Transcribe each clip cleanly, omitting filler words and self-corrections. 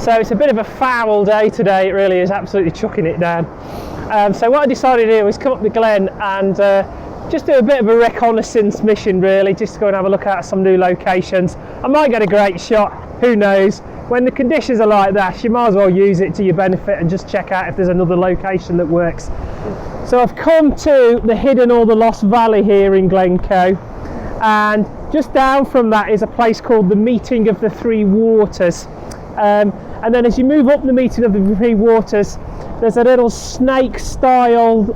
So it's a bit of a foul day today, it really is, absolutely chucking it down. So what I decided to do was come up the glen and just do a bit of a reconnaissance mission really, just to go and have a look at some new locations. I might get a great shot, who knows. When the conditions are like that, you might as well use it to your benefit and just check out if there's another location that works. So I've come to the hidden or the lost valley here in Glencoe, and just down from that is a place called the Meeting of the Three Waters. And then as you move up the Meeting of the Three Waters, there's a little snake-styled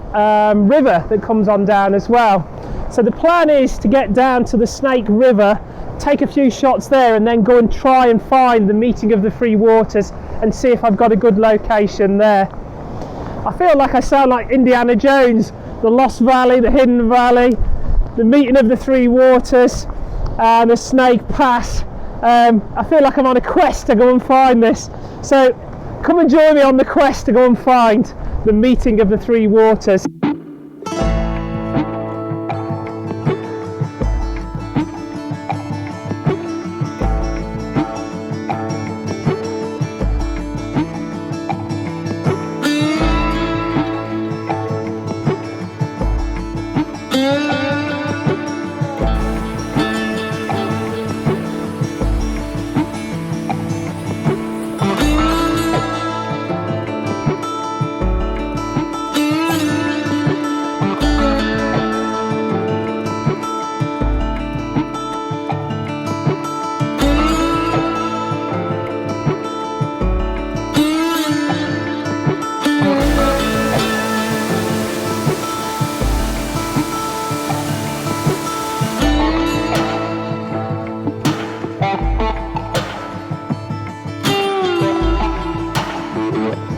river that comes on down as well. So the plan is to get down to the Snake River, take a few shots there, and then go and try and find the Meeting of the Three Waters and see if I've got a good location there. I feel like I sound like Indiana Jones. The Lost Valley, the Hidden Valley, the Meeting of the Three Waters, the Snake Pass. I feel like I'm on a quest to go and find this. So come and join me on the quest to go and find the Meeting of the Three Waters.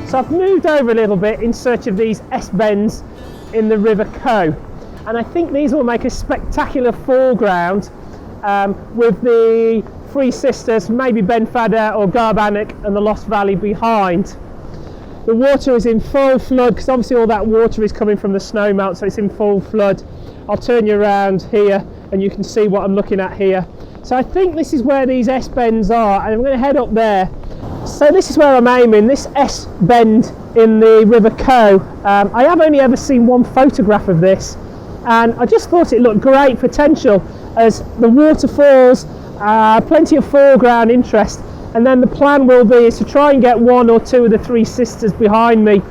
So I've moved over a little bit in search of these S-bends in the River Coe, and I think these will make a spectacular foreground with the Three Sisters, maybe Ben Fadder or Garbannock and the Lost Valley behind. The water is in full flood because obviously all that water is coming from the snowmelt, so it's in full flood. I'll turn you around here and you can see what I'm looking at here. So I think this is where these S-bends are, and I'm going to head up there. So this is where I'm aiming, this S-bend in the River Coe. I have only ever seen one photograph of this, and I just thought it looked great potential as the waterfalls, plenty of foreground interest, and then the plan will be is to try and get one or two of the Three Sisters behind me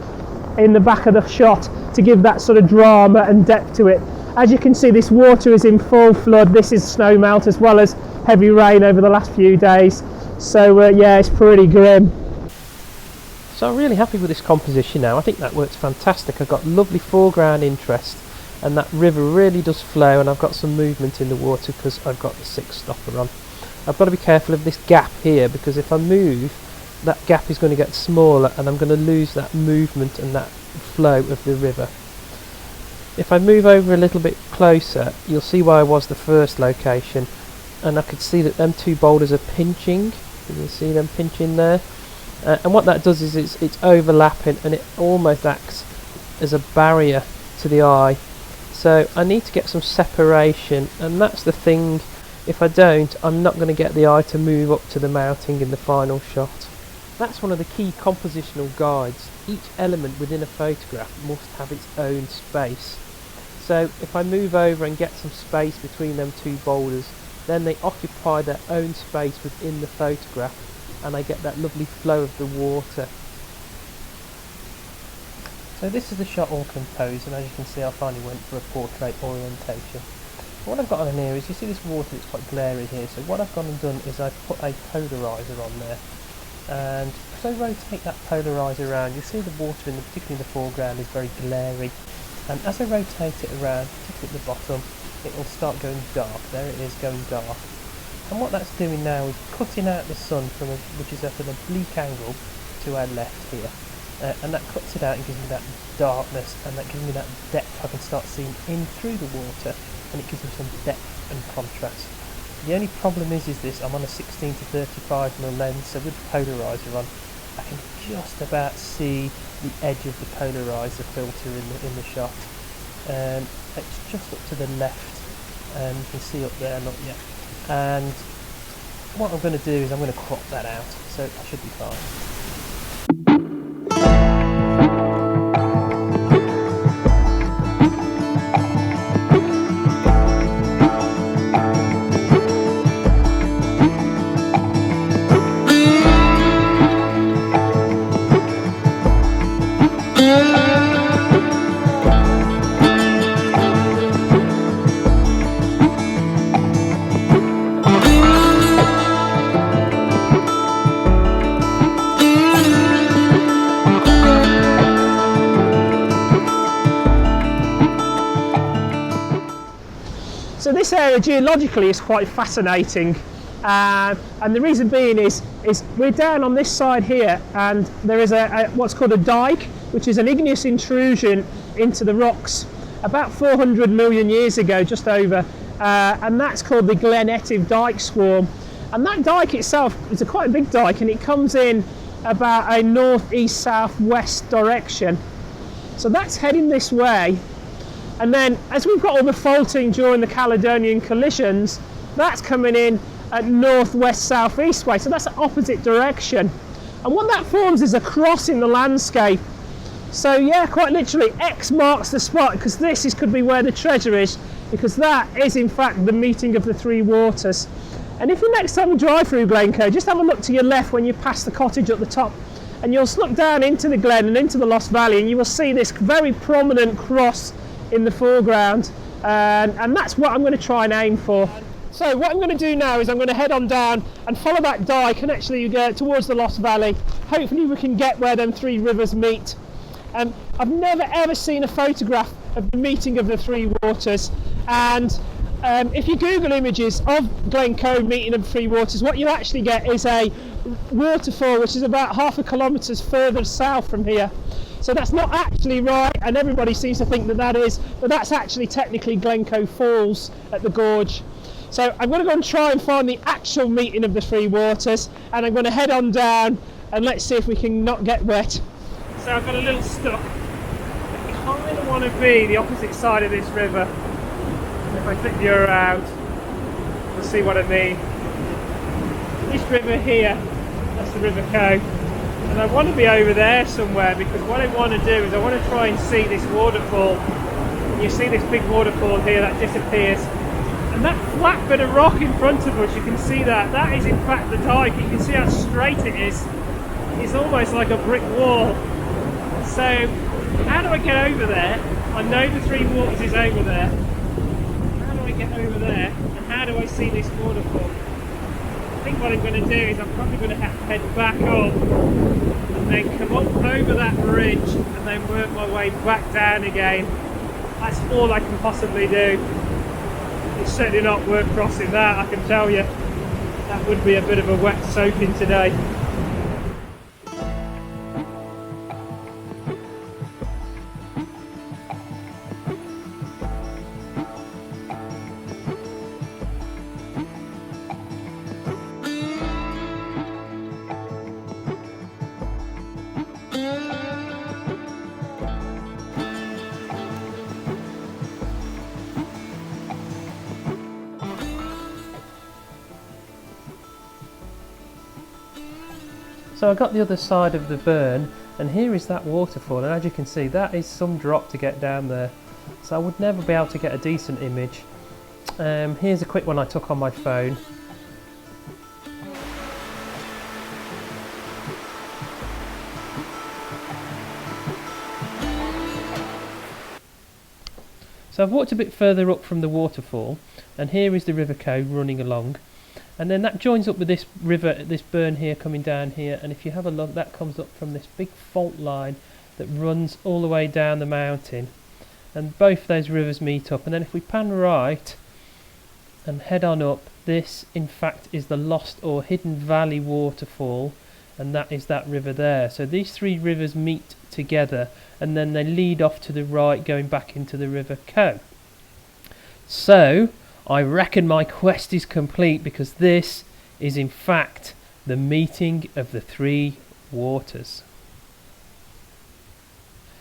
in the back of the shot to give that sort of drama and depth to it. As you can see, this water is in full flood. This is snowmelt as well as heavy rain over the last few days. So yeah, it's pretty grim. So I'm really happy with this composition now. I think that works fantastic. I've got lovely foreground interest, and that river really does flow, and I've got some movement in the water because I've got the 6-stopper on. I've got to be careful of this gap here, because if I move, that gap is going to get smaller and I'm going to lose that movement and that flow of the river. If I move over a little bit closer, you'll see where I was the first location, and I could see that them two boulders are pinching. You can see them pinching there, and what that does is it's overlapping, and it almost acts as a barrier to the eye. So I need to get some separation, and that's the thing. If I don't, I'm not going to get the eye to move up to the mounting in the final shot. That's one of the key compositional guides. Each element within a photograph must have its own space. So if I move over and get some space between them two boulders, then they occupy their own space within the photograph, and I get that lovely flow of the water. So this is the shot all composed, and as you can see I finally went for a portrait orientation. What I've got on here is, you see this water, it's quite glary here, so what I've gone and done is I've put a polarizer on there, and as I rotate that polarizer around, you see the water, particularly in the foreground, is very glary, and as I rotate it around, particularly at the bottom, it will start going dark. There it is, going dark. And what that's doing now is cutting out the sun from which is at an oblique angle to our left here, and that cuts it out and gives me that darkness, and that gives me that depth. I can start seeing in through the water, and it gives me some depth and contrast. The only problem is this, I'm on a 16 to 35mm lens, so with the polarizer on, I can just about see the edge of the polarizer filter in the shot. It's just up to the left, and you can see up there, not yet. And what I'm going to do is I'm going to crop that out, so I should be fine. So this area geologically is quite fascinating, and the reason being is we're down on this side here, and there is a what's called a dike, which is an igneous intrusion into the rocks about 400 million years ago, just over, and that's called the Glencoe dike swarm. And that dike itself is quite a big dike, and it comes in about a northeast southwest direction. So that's heading this way. And then as we've got all the faulting during the Caledonian collisions, that's coming in at northwest southeast way, so that's the opposite direction. And what that forms is a cross in the landscape. So yeah, quite literally X marks the spot, because this could be where the treasure is, because that is in fact the meeting of the three waters. And if the next time you drive through Glencoe, just have a look to your left when you pass the cottage at the top, and you'll look down into the glen and into the Lost Valley, and you will see this very prominent cross in the foreground, and that's what I'm going to try and aim for. So what I'm going to do now is I'm going to head on down and follow that dike and actually get towards the Lost Valley. Hopefully we can get where them three rivers meet. I've never ever seen a photograph of the meeting of the three waters, and if you Google images of Glencoe meeting of three waters, what you actually get is a waterfall which is about 0.5 kilometre further south from here. So that's not actually right, and everybody seems to think that that is, but that's actually technically Glencoe Falls at the gorge. So I'm going to go and try and find the actual meeting of the three waters, and I'm going to head on down and let's see if we can not get wet. So I've got a little stuck. I kind of want to be the opposite side of this river. If I flip you around, you'll see what I mean. This river here, that's the River Coe. And I want to be over there somewhere, because what I want to do is I want to try and see this waterfall. You see this big waterfall here that disappears, and that flat bit of rock in front of us, you can see that is in fact the dike. You can see how straight it is. It's almost like a brick wall. So how do I get over there? I know the three waters is over there. How do I get over there, and how do I see this waterfall? I think what I'm going to do is I'm probably going to have to head back up and then come up over that ridge and then work my way back down again. That's all I can possibly do. It's certainly not worth crossing that, I can tell you. That would be a bit of a wet soaking today. So I got the other side of the burn, and here is that waterfall, and as you can see that is some drop to get down there, so I would never be able to get a decent image. Here's a quick one I took on my phone. So I've walked a bit further up from the waterfall, and here is the River Coe running along. And then that joins up with this river, this burn here coming down here, and if you have a look, that comes up from this big fault line that runs all the way down the mountain, and both those rivers meet up. And then if we pan right and head on up, this in fact is the Lost or Hidden Valley waterfall, and that is that river there. So these three rivers meet together, and then they lead off to the right, going back into the River Coe. So I reckon my quest is complete, because this is in fact the meeting of the three waters.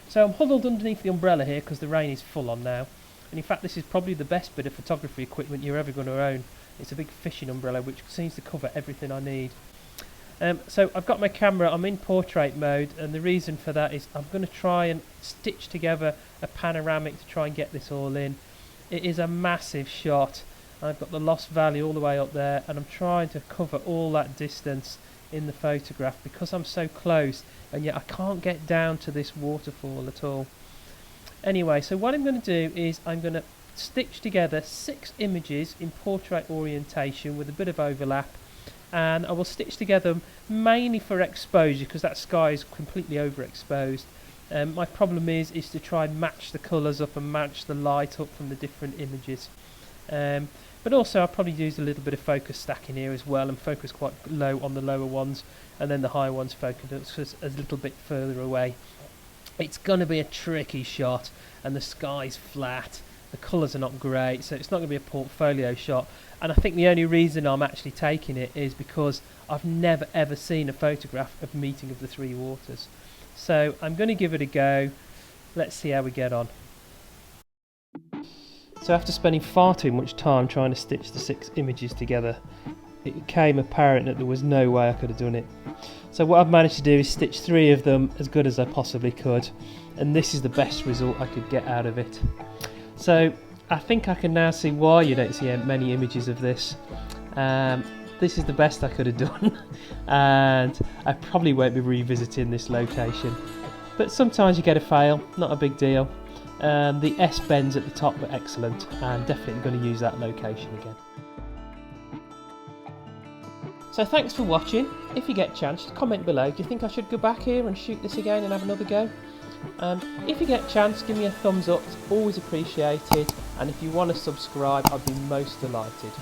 So I'm huddled underneath the umbrella here because the rain is full on now, and in fact this is probably the best bit of photography equipment you're ever going to own. It's a big fishing umbrella which seems to cover everything I need. So I've got my camera, I'm in portrait mode, and the reason for that is I'm going to try and stitch together a panoramic to try and get this all in. It is a massive shot. I've got the lost valley all the way up there, and I'm trying to cover all that distance in the photograph because I'm so close, and yet I can't get down to this waterfall at all. Anyway, so what I'm going to do is I'm going to stitch together 6 images in portrait orientation with a bit of overlap, and I will stitch together mainly for exposure because that sky is completely overexposed. My problem is to try and match the colours up and match the light up from the different images. But also I'll probably use a little bit of focus stacking here as well and focus quite low on the lower ones and then the higher ones focus a little bit further away. It's going to be a tricky shot and the sky's flat, the colours are not great, so it's not going to be a portfolio shot, and I think the only reason I'm actually taking it is because I've never ever seen a photograph of Meeting of the Three Waters. So I'm going to give it a go. Let's see how we get on. So after spending far too much time trying to stitch the 6 images together, it became apparent that there was no way I could have done it. So what I've managed to do is stitch 3 of them as good as I possibly could, and this is the best result I could get out of it. So I think I can now see why you don't see many images of this. This is the best I could have done, and I probably won't be revisiting this location. But sometimes you get a fail, not a big deal. The S bends at the top were excellent, and definitely going to use that location again. So thanks for watching. If you get a chance, comment below. Do you think I should go back here and shoot this again and have another go? If you get a chance, give me a thumbs up, it's always appreciated, and if you want to subscribe, I'd be most delighted.